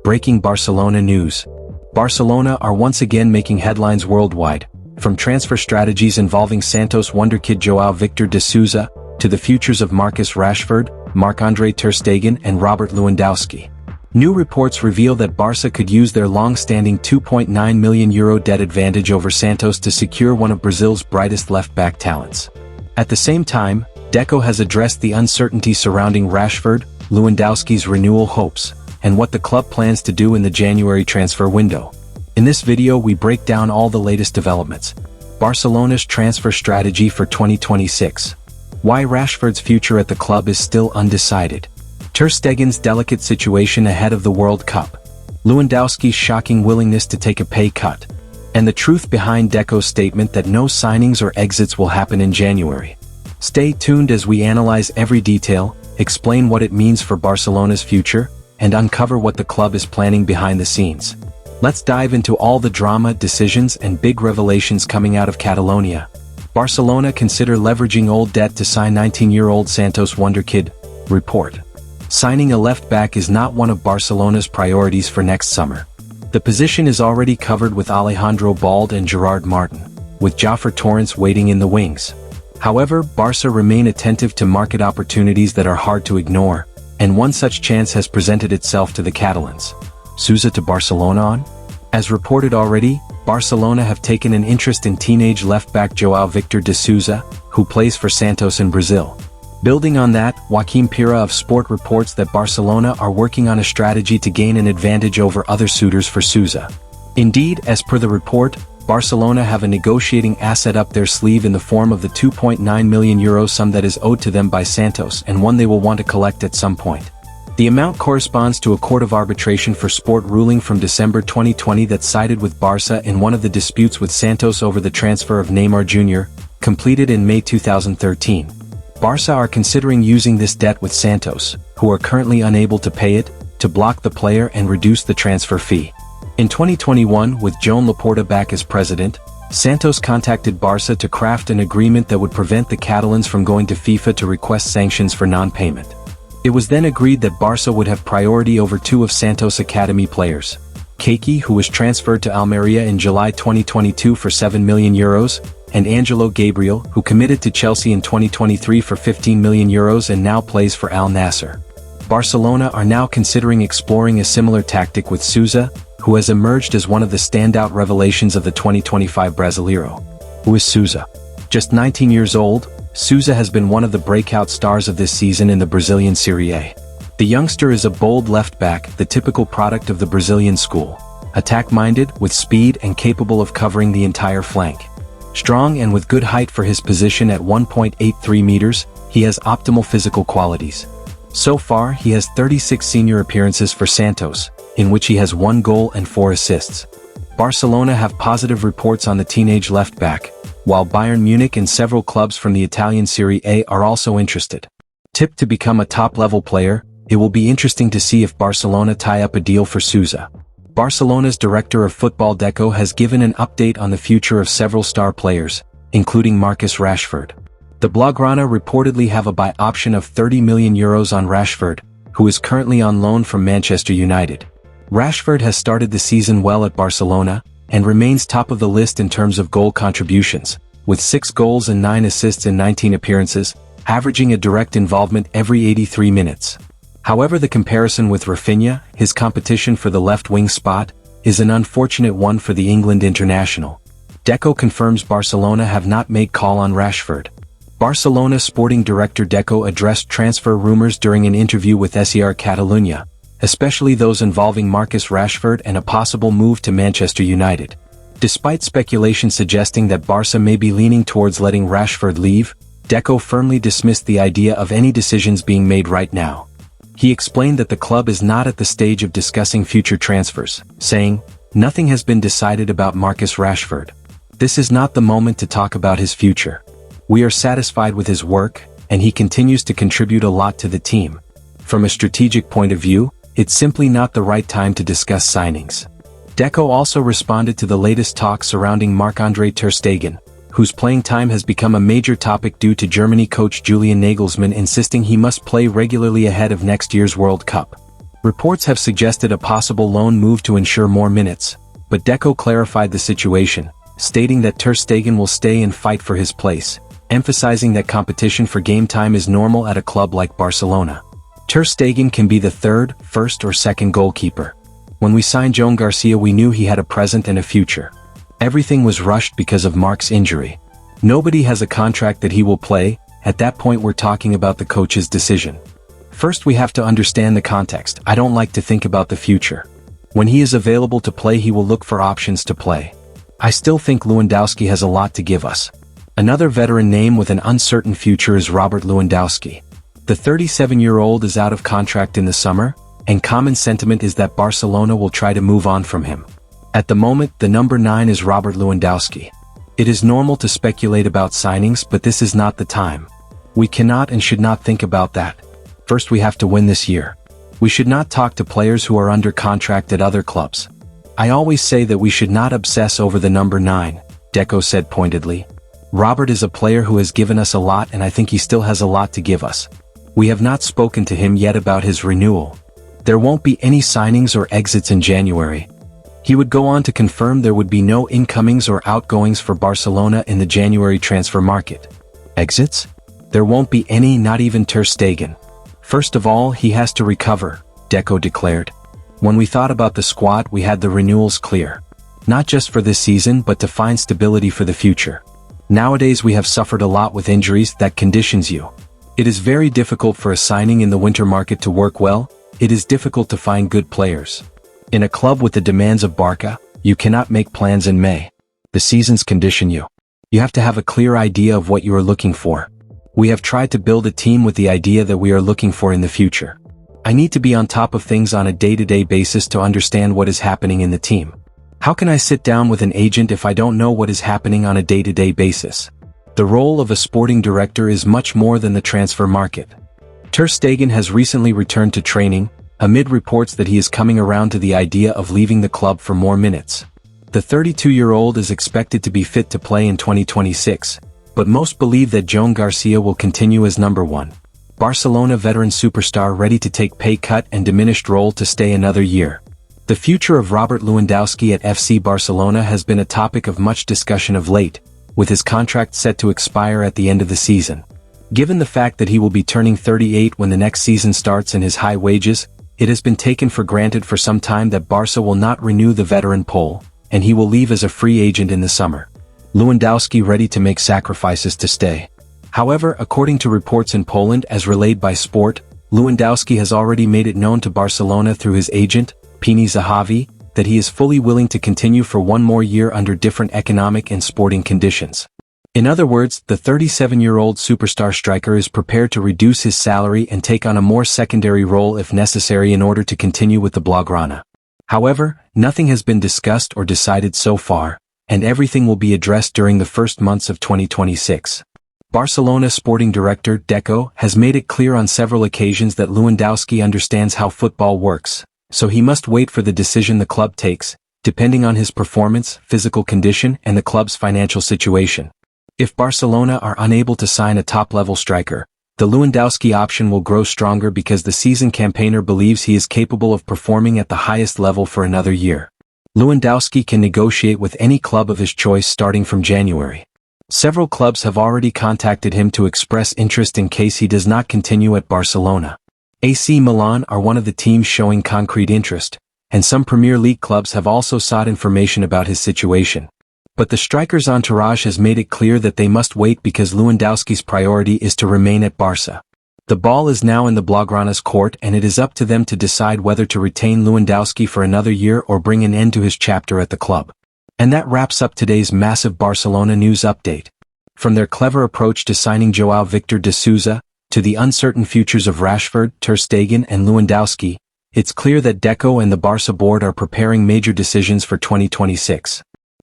Breaking Barcelona news. Barcelona are once again making headlines worldwide, from transfer strategies involving Santos wonderkid João Victor de Souza, to the futures of Marcus Rashford, Marc-Andre ter Stegen and Robert Lewandowski. New reports reveal that Barça could use their long-standing €2.9 million debt advantage over Santos to secure one of Brazil's brightest left-back talents. At the same time, Deco has addressed the uncertainty surrounding Rashford, Lewandowski's renewal hopes, and what the club plans to do in the January transfer window. In this video we break down all the latest developments. Barcelona's transfer strategy for 2026. Why Rashford's future at the club is still undecided. Ter Stegen's delicate situation ahead of the World Cup. Lewandowski's shocking willingness to take a pay cut. And the truth behind Deco's statement that no signings or exits will happen in January. Stay tuned as we analyze every detail, explain what it means for Barcelona's future, and uncover what the club is planning behind the scenes. Let's dive into all the drama, decisions, and big revelations coming out of Catalonia. Barcelona consider leveraging old debt to sign 19-year-old Santos wonderkid. Report. Signing a left-back is not one of Barcelona's priorities for next summer. The position is already covered with Alejandro Balde and Gerard Martin, with Jofre Torrents waiting in the wings. However, Barça remain attentive to market opportunities that are hard to ignore, and one such chance has presented itself to the Catalans. Souza to Barcelona on? As reported already, Barcelona have taken an interest in teenage left-back João Victor de Souza, who plays for Santos in Brazil. Building on that, Joaquim Pira of Sport reports that Barcelona are working on a strategy to gain an advantage over other suitors for Souza. Indeed, as per the report, Barcelona have a negotiating asset up their sleeve in the form of the €2.9 million sum that is owed to them by Santos and one they will want to collect at some point. The amount corresponds to a court of arbitration for sport ruling from December 2020 that sided with Barça in one of the disputes with Santos over the transfer of Neymar Jr., completed in May 2013. Barça are considering using this debt with Santos, who are currently unable to pay it, to block the player and reduce the transfer fee. In 2021, with Joan Laporta back as president, Santos contacted Barça to craft an agreement that would prevent the Catalans from going to FIFA to request sanctions for non-payment. It was then agreed that Barça would have priority over two of Santos' academy players. Keiki, who was transferred to Almeria in July 2022 for €7 million, and Angelo Gabriel, who committed to Chelsea in 2023 for €15 million and now plays for Al Nassr. Barcelona are now considering exploring a similar tactic with Souza, who has emerged as one of the standout revelations of the 2025 Brasileiro. Who is Souza? Just 19 years old, Souza has been one of the breakout stars of this season in the Brazilian Serie A. The youngster is a bold left-back, the typical product of the Brazilian school. Attack-minded, with speed and capable of covering the entire flank. Strong and with good height for his position at 1.83 meters, he has optimal physical qualities. So far, he has 36 senior appearances for Santos, in which he has 1 goal and 4 assists. Barcelona have positive reports on the teenage left-back, while Bayern Munich and several clubs from the Italian Serie A are also interested. Tipped to become a top-level player, it will be interesting to see if Barcelona tie up a deal for Souza. Barcelona's director of football Deco has given an update on the future of several star players, including Marcus Rashford. The Blaugrana reportedly have a buy option of €30 million on Rashford, who is currently on loan from Manchester United. Rashford has started the season well at Barcelona, and remains top of the list in terms of goal contributions, with 6 goals and 9 assists in 19 appearances, averaging a direct involvement every 83 minutes. However, the comparison with Rafinha, his competition for the left-wing spot, is an unfortunate one for the England international. Deco confirms Barcelona have not made call on Rashford. Barcelona sporting director Deco addressed transfer rumors during an interview with SER Catalunya, especially those involving Marcus Rashford and a possible move to Manchester United. Despite speculation suggesting that Barça may be leaning towards letting Rashford leave, Deco firmly dismissed the idea of any decisions being made right now. He explained that the club is not at the stage of discussing future transfers, saying, "Nothing has been decided about Marcus Rashford. This is not the moment to talk about his future. We are satisfied with his work, and he continues to contribute a lot to the team. From a strategic point of view, it's simply not the right time to discuss signings." Deco also responded to the latest talk surrounding Marc-Andre ter Stegen, whose playing time has become a major topic due to Germany coach Julian Nagelsmann insisting he must play regularly ahead of next year's World Cup. Reports have suggested a possible loan move to ensure more minutes, but Deco clarified the situation, stating that Ter Stegen will stay and fight for his place, emphasizing that competition for game time is normal at a club like Barcelona. Ter Stegen can be the third, first or second goalkeeper. When we signed João Garcia we knew he had a present and a future. Everything was rushed because of Marc's injury. Nobody has a contract that he will play. At that point we're talking about the coach's decision. First we have to understand the context. I don't like to think about the future. When he is available to play he will look for options to play. I still think Lewandowski has a lot to give us. Another veteran name with an uncertain future is Robert Lewandowski. The 37-year-old is out of contract in the summer, and common sentiment is that Barcelona will try to move on from him. At the moment, the number 9 is Robert Lewandowski. It is normal to speculate about signings, but this is not the time. We cannot and should not think about that. First we have to win this year. We should not talk to players who are under contract at other clubs. I always say that we should not obsess over the number 9, Deco said pointedly. Robert is a player who has given us a lot and I think he still has a lot to give us. We have not spoken to him yet about his renewal. There won't be any signings or exits in January. He would go on to confirm there would be no incomings or outgoings for Barcelona in the January transfer market. Exits? There won't be any, not even Ter Stegen. First of all, he has to recover, Deco declared. When we thought about the squad we had the renewals clear. Not just for this season but to find stability for the future. Nowadays we have suffered a lot with injuries that conditions you. It is very difficult for a signing in the winter market to work well. It is difficult to find good players. In a club with the demands of Barça, you cannot make plans in May. The seasons condition you. You have to have a clear idea of what you are looking for. We have tried to build a team with the idea that we are looking for in the future. I need to be on top of things on a day-to-day basis to understand what is happening in the team. How can I sit down with an agent if I don't know what is happening on a day-to-day basis? The role of a sporting director is much more than the transfer market. Ter Stegen has recently returned to training, amid reports that he is coming around to the idea of leaving the club for more minutes. The 32-year-old is expected to be fit to play in 2026, but most believe that João Garcia will continue as number 1. Barcelona veteran superstar ready to take pay cut and diminished role to stay another year. The future of Robert Lewandowski at FC Barcelona has been a topic of much discussion of late, with his contract set to expire at the end of the season. Given the fact that he will be turning 38 when the next season starts and his high wages, it has been taken for granted for some time that Barca will not renew the veteran Pole, and he will leave as a free agent in the summer. Lewandowski ready to make sacrifices to stay. However, according to reports in Poland as relayed by Sport, Lewandowski has already made it known to Barcelona through his agent, Pini Zahavi, that he is fully willing to continue for one more year under different economic and sporting conditions. In other words, the 37-year-old superstar striker is prepared to reduce his salary and take on a more secondary role if necessary in order to continue with the Blaugrana. However, nothing has been discussed or decided so far, and everything will be addressed during the first months of 2026. Barcelona sporting director Deco has made it clear on several occasions that Lewandowski understands how football works, so he must wait for the decision the club takes, depending on his performance, physical condition, and the club's financial situation. If Barcelona are unable to sign a top-level striker, the Lewandowski option will grow stronger because the season campaigner believes he is capable of performing at the highest level for another year. Lewandowski can negotiate with any club of his choice starting from January. Several clubs have already contacted him to express interest in case he does not continue at Barcelona. AC Milan are one of the teams showing concrete interest, and some Premier League clubs have also sought information about his situation. But the striker's entourage has made it clear that they must wait because Lewandowski's priority is to remain at Barça. The ball is now in the Blaugrana's court and it is up to them to decide whether to retain Lewandowski for another year or bring an end to his chapter at the club. And that wraps up today's massive Barcelona news update. From their clever approach to signing João Victor de Souza, to the uncertain futures of Rashford, Ter Stegen and Lewandowski, it's clear that Deco and the Barça board are preparing major decisions for 2026.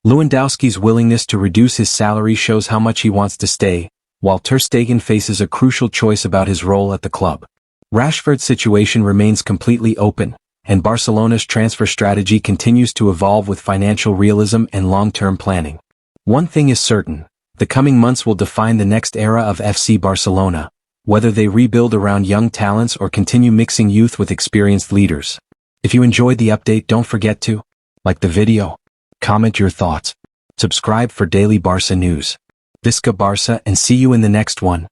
Lewandowski's willingness to reduce his salary shows how much he wants to stay, while Ter Stegen faces a crucial choice about his role at the club. Rashford's situation remains completely open, and Barcelona's transfer strategy continues to evolve with financial realism and long-term planning. One thing is certain, the coming months will define the next era of FC Barcelona, whether they rebuild around young talents or continue mixing youth with experienced leaders. If you enjoyed the update, don't forget to like the video, comment your thoughts, subscribe for daily Barça news. Visca Barça, and see you in the next one.